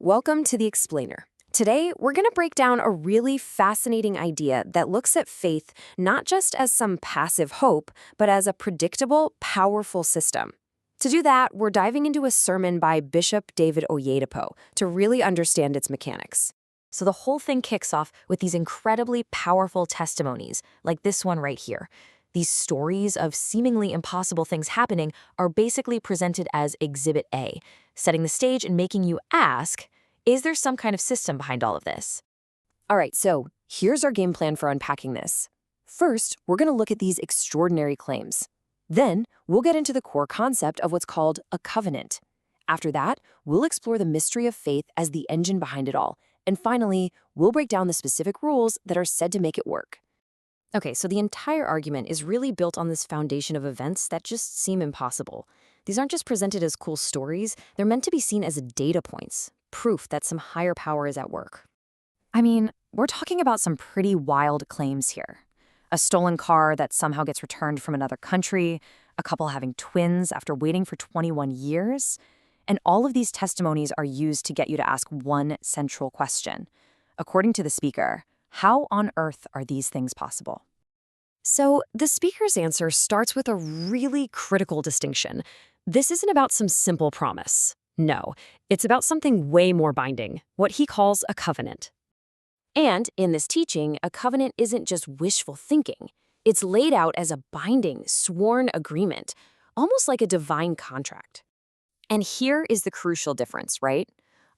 Welcome to The Explainer. Today, we're going to break down a really fascinating idea that looks at faith not just as some passive hope, but as a predictable, powerful system. To do that, we're diving into a sermon by Bishop David Oyedepo to really understand its mechanics. So the whole thing kicks off with these incredibly powerful testimonies, like this one right here. These stories of seemingly impossible things happening are basically presented as Exhibit A, setting the stage and making you ask, is there some kind of system behind all of this? All right, so here's our game plan for unpacking this. First, we're going to look at these extraordinary claims. Then, we'll get into the core concept of what's called a covenant. After that, we'll explore the mystery of faith as the engine behind it all. And finally, we'll break down the specific rules that are said to make it work. Okay, so the entire argument is really built on this foundation of events that just seem impossible. These aren't just presented as cool stories, they're meant to be seen as data points, proof that some higher power is at work. I mean, we're talking about some pretty wild claims here. A stolen car that somehow gets returned from another country, a couple having twins after waiting for 21 years. And all of these testimonies are used to get you to ask one central question. According to the speaker, how on earth are these things possible? So the speaker's answer starts with a really critical distinction. This isn't about some simple promise. No, it's about something way more binding, what he calls a covenant. And in this teaching, a covenant isn't just wishful thinking. It's laid out as a binding, sworn agreement, almost like a divine contract. And here is the crucial difference, right?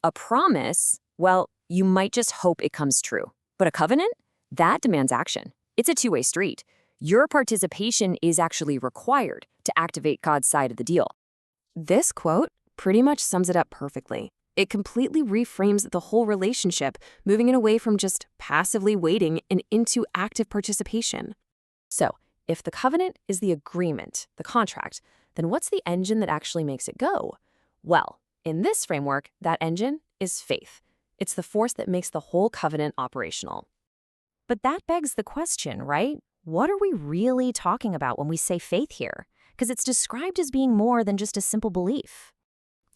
A promise, well, you might just hope it comes true. But a covenant? That demands action. It's a two-way street. Your participation is actually required to activate God's side of the deal. This quote pretty much sums it up perfectly. It completely reframes the whole relationship, moving it away from just passively waiting and into active participation. So, if the covenant is the agreement, the contract, then what's the engine that actually makes it go? Well, in this framework, that engine is faith. It's the force that makes the whole covenant operational. But that begs the question, right? What are we really talking about when we say faith here? Because it's described as being more than just a simple belief.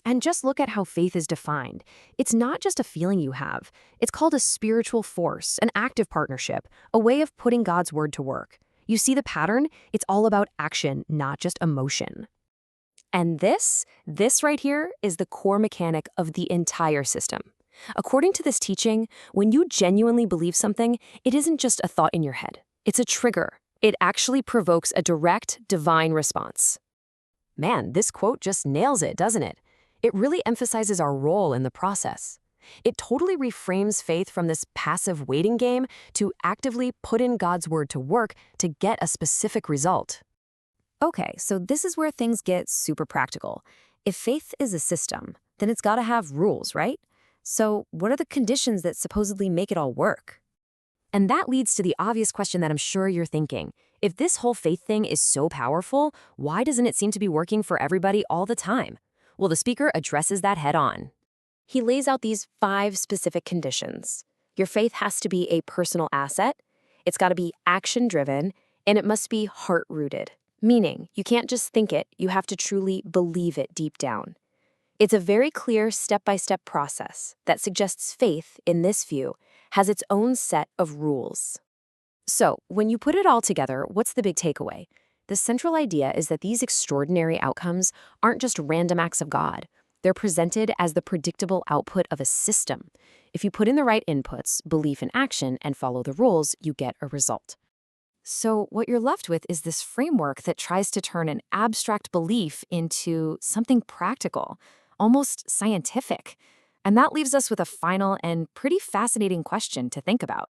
And just look at how faith is defined. It's not just a feeling you have. It's called a spiritual force, an active partnership, a way of putting God's word to work. You see the pattern? It's all about action, not just emotion. And this right here is the core mechanic of the entire system. According to this teaching, when you genuinely believe something, it isn't just a thought in your head. It's a trigger. It actually provokes a direct, divine response. Man, this quote just nails it, doesn't it? It really emphasizes our role in the process. It totally reframes faith from this passive waiting game to actively put in God's word to work to get a specific result. Okay, so this is where things get super practical. If faith is a system, then it's got to have rules, right? So what are the conditions that supposedly make it all work? And that leads to the obvious question that I'm sure you're thinking. If this whole faith thing is so powerful, why doesn't it seem to be working for everybody all the time? Well, the speaker addresses that head on. He lays out these 5 specific conditions. Your faith has to be a personal asset, it's got to be action-driven, and it must be heart-rooted. Meaning, you can't just think it, you have to truly believe it deep down. It's a very clear step-by-step process that suggests faith, in this view, has its own set of rules. So, when you put it all together, what's the big takeaway? The central idea is that these extraordinary outcomes aren't just random acts of God. They're presented as the predictable output of a system. If you put in the right inputs, belief and action, and follow the rules, you get a result. So what you're left with is this framework that tries to turn an abstract belief into something practical, almost scientific. And that leaves us with a final and pretty fascinating question to think about.